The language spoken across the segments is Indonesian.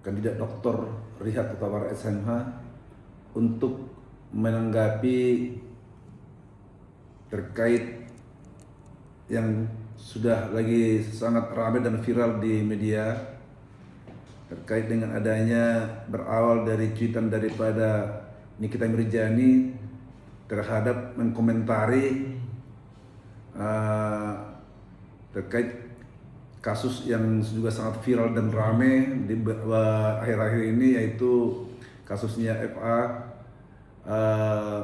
kandidat Dr. Rihat Utawara SMH untuk menanggapi terkait yang sudah lagi sangat ramai dan viral di media terkait dengan adanya berawal dari cuitan daripada Nikita Mirzani terhadap mengkomentari terkait kasus yang juga sangat viral dan ramai di akhir-akhir ini, yaitu kasusnya FA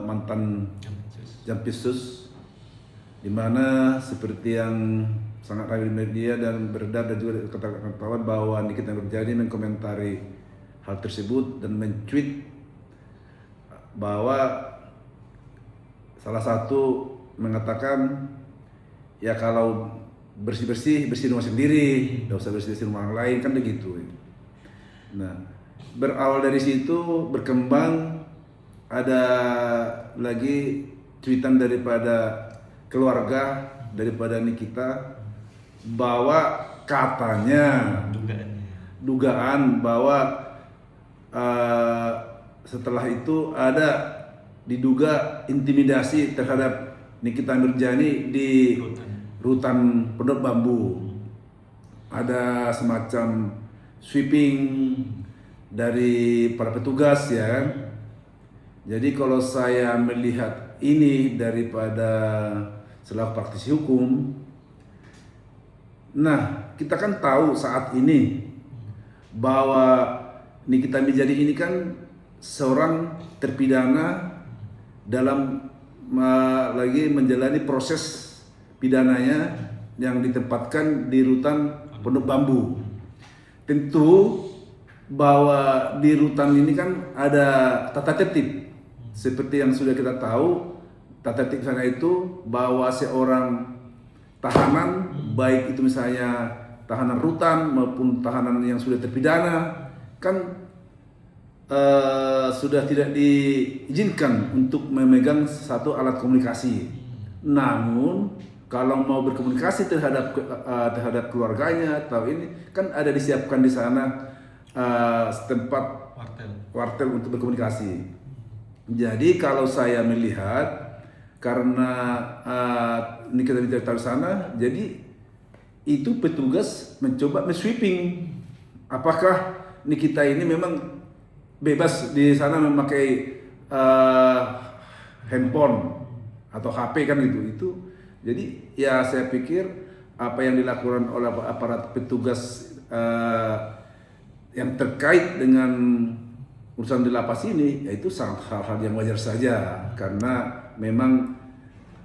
mantan Jampitsus, di mana seperti yang sangat ramai di media dan beredar dan juga ketahuan bahwa Nikita Mirzani mengkomentari hal tersebut dan mencuit bahwa salah satu mengatakan, ya kalau bersih rumah sendiri, tidak usah bersih rumah orang lain, kan begitu. Nah, berawal dari situ berkembang ada lagi cuitan daripada keluarga daripada Nikita bahwa katanya dugaan bahwa setelah itu ada diduga intimidasi terhadap Nikita Mirzani di rutan Pondok Bambu. Ada semacam sweeping dari para petugas, ya. Jadi kalau saya melihat ini daripada selaku praktisi hukum, nah kita kan tahu saat ini bahwa Nikita Mirzani ini kan seorang terpidana dalam lagi menjalani proses pidananya yang ditempatkan di rutan Pondok Bambu. Tentu bahwa di rutan ini kan ada tata tertib. Seperti yang sudah kita tahu, tata tertib sana itu bahwa seorang tahanan, baik itu misalnya tahanan rutan maupun tahanan yang sudah terpidana, kan sudah tidak diizinkan untuk memegang satu alat komunikasi. Namun kalau mau berkomunikasi terhadap keluarganya atau ini, kan ada disiapkan di sana setempat wartel untuk berkomunikasi. Jadi kalau saya melihat karena Nikita Mirzani taruh sana, jadi itu petugas mencoba men-sweeping. Apakah Nikita ini memang bebas di sana memakai handphone atau HP, kan itu. Jadi ya saya pikir apa yang dilakukan oleh aparat petugas yang terkait dengan urusan di lapas ini, yaitu hal-hal yang wajar saja, karena memang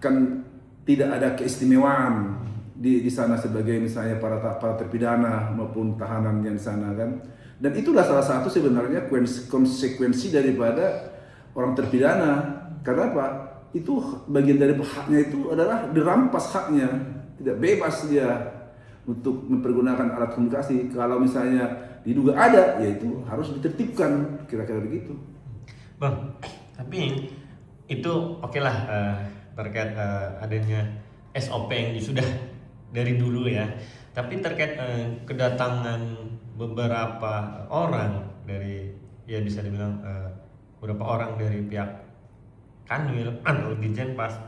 kan tidak ada keistimewaan di sana sebagai misalnya para terpidana maupun tahanan yang di sana, kan. Dan itulah salah satu sebenarnya konsekuensi daripada orang terpidana. Karena apa? Itu bagian dari haknya itu adalah dirampas haknya, tidak bebas dia untuk mempergunakan alat komunikasi. Kalau misalnya diduga ada, ya itu harus ditertibkan, kira-kira begitu. Bang, tapi itu oke lah terkait adanya SOP yang sudah dari dulu, ya. Tapi terkait kedatangan beberapa orang dari, ya bisa dibilang beberapa orang dari pihak Kanwil atau Ditjenpas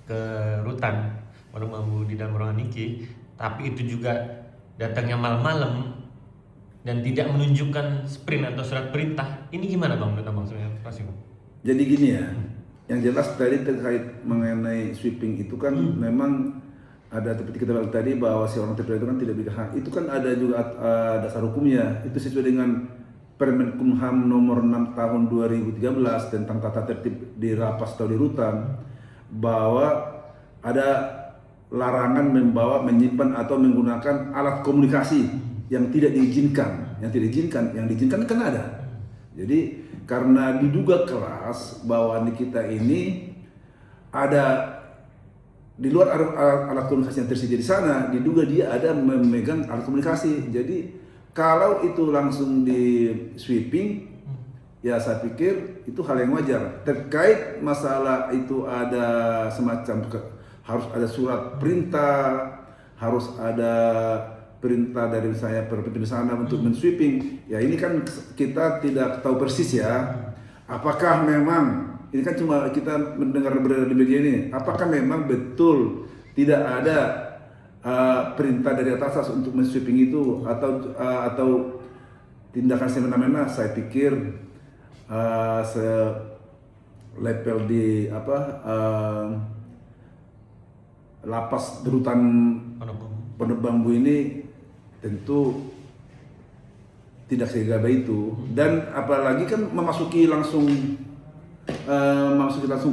ke rutan Pondok Bambu di dalam ruangan Niki, tapi itu juga datangnya malam-malam dan tidak menunjukkan sprint atau surat perintah. Ini gimana Bang menurut Bang sebenarnya? Jadi gini ya, yang jelas tadi terkait mengenai sweeping itu kan memang ada, seperti kita bilang tadi bahwa si orang terpidana itu kan tidak berhak. Itu kan ada juga dasar hukumnya, itu sesuai dengan Permenkumham nomor 6 tahun 2013 tentang tata tertib di lapas atau di rutan, bahwa ada larangan membawa, menyimpan atau menggunakan alat komunikasi yang tidak diizinkan. Yang diizinkan kan ada. Jadi karena diduga keras bahwa Nikita ini ada di luar alat komunikasi yang tersedia di sana, diduga dia ada memegang alat komunikasi. Jadi kalau itu langsung di sweeping, ya saya pikir itu hal yang wajar. Terkait masalah itu ada semacam harus ada surat perintah, harus ada perintah dari saya perintah sana untuk men-sweeping. Ya ini kan kita tidak tahu persis ya. Apakah memang ini kan cuma kita mendengar berada di media ini. Apakah memang betul tidak ada perintah dari atas untuk men-sweeping itu atau tindakan semena-mena? Saya pikir level di lapas rutan Pondok Bambu ini tentu tidak segala itu, dan apalagi kan memasuki langsung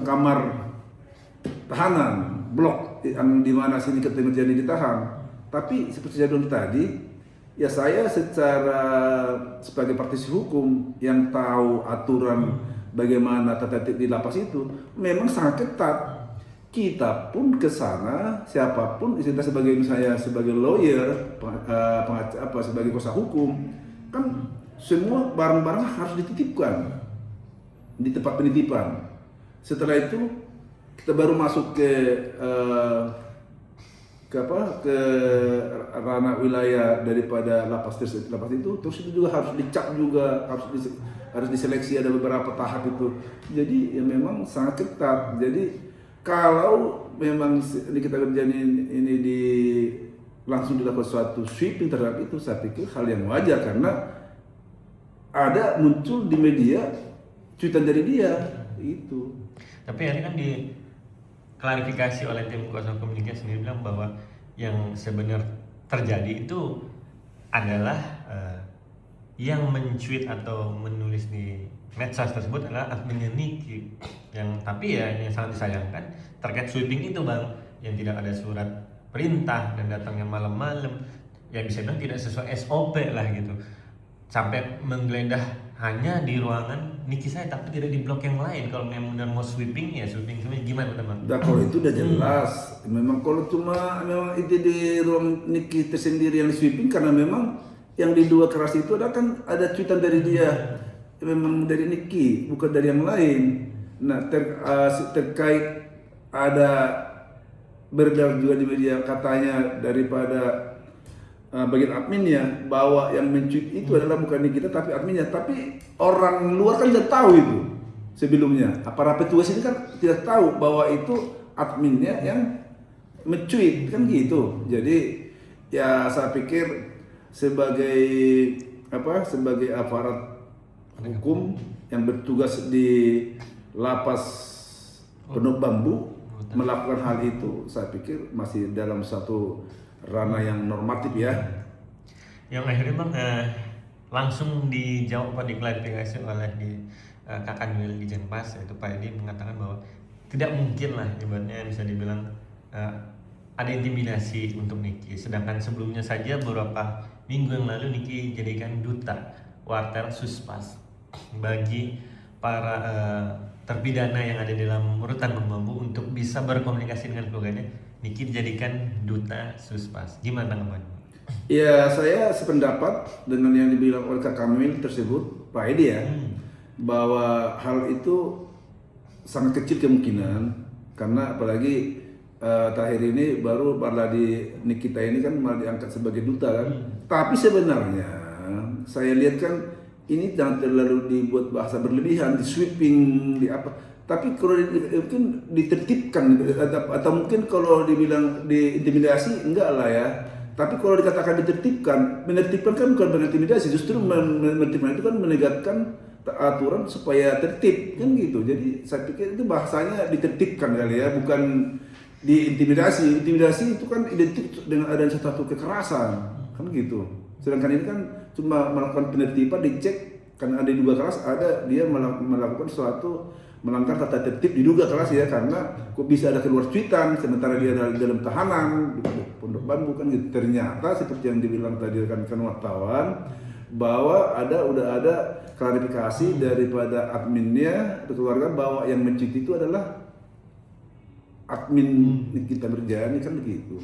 kamar tahanan blok yang di mana sini jadi ditahan. Tapi seperti saya bilang tadi, ya saya sebagai praktisi hukum yang tahu aturan bagaimana tata tertib di lapas itu memang sangat ketat. Kita pun ke sana, siapapun, saya sebagai lawyer, sebagai kuasa hukum, kan semua barang-barang harus dititipkan di tempat penitipan. Setelah itu kita baru masuk ke ranah wilayah daripada lapas itu, terus itu juga harus dicap juga, harus diseleksi, ada beberapa tahap itu. Jadi ya memang sangat ketat. Jadi kalau memang kita kerjain ini langsung dilakukan suatu sweeping terhadap itu, saya pikir hal yang wajar karena ada muncul di media cuitan dari dia itu. Tapi ini kan diklarifikasi oleh tim kuasa hukum Niki sendiri bilang bahwa yang sebenarnya terjadi itu adalah yang mencuit atau menulis di medsos tersebut adalah adminnya Niki. Tapi yang sangat disayangkan terkait sweeping itu Bang, yang tidak ada surat perintah dan datangnya malam-malam, ya bisa bilang tidak sesuai SOP lah gitu, sampai menggeledah hanya di ruangan Niki saya tapi tidak di blok yang lain. Kalau memang benar mau sweeping ya sweeping gimana teman? Nah, kalau itu udah jelas, memang kalau memang itu di ruang Niki tersendiri yang di sweeping karena memang yang di dua keras itu ada cuitan dari dia, memang dari Niki bukan dari yang lain. Nah terkait ada beredar juga di media katanya daripada bagian adminnya bahwa yang mencuit itu adalah bukan kita tapi adminnya, tapi orang luar kan tidak tahu itu sebelumnya. Para petugas ini kan tidak tahu bahwa itu adminnya yang mencuit kan gitu. Jadi ya saya pikir sebagai aparat hukum yang bertugas di lapas Pondok Bambu melakukan hal itu, saya pikir masih dalam satu ranah yang normatif ya. Yang akhirnya Bang langsung dijawab atau diklarifikasi oleh Kakak Wil di Jenpas, yaitu Pak Edi mengatakan bahwa tidak mungkin lah ibaratnya bisa dibilang ada intimidasi untuk Niki. Sedangkan sebelumnya saja beberapa minggu yang lalu Niki jadikan duta Wartel Suspas bagi para terpidana yang ada di dalam rutan Bambu untuk bisa berkomunikasi dengan keluarganya. Niki dijadikan duta Suspas. Gimana tanggapannya? Ya, saya sependapat dengan yang dibilang oleh Kak Kamil tersebut, Pak Edi ya, bahwa hal itu sangat kecil kemungkinan karena apalagi terakhir ini baru di Nikita ini kan malah diangkat sebagai duta kan. Tapi sebenarnya saya lihat kan ini jangan terlalu dibuat bahasa berlebihan, di sweeping, di apa. Tapi kalau mungkin ditertibkan atau mungkin kalau dibilang diintimidasi enggak lah ya. Tapi kalau dikatakan ditertibkan, menertibkan kan bukan mengintimidasi, justru menertibkan itu kan menegakkan aturan supaya tertib kan gitu. Jadi saya pikir itu bahasanya ditertibkan kali ya, bukan diintimidasi. Intimidasi itu kan identik dengan adanya satu kekerasan kan gitu. Sedangkan ini kan cuma melakukan penertiban, dicek karena ada diduga keras, ada dia melakukan suatu melanggar tata tertib diduga keras ya, karena kok bisa ada keluar cuitan sementara dia dalam tahanan di Pondok Bambu kan gitu. Ternyata seperti yang dibilang tadi rekan wartawan bahwa udah ada klarifikasi daripada adminnya atau keluarga bahwa yang mencuit itu adalah admin kita Mirjani kan begitu.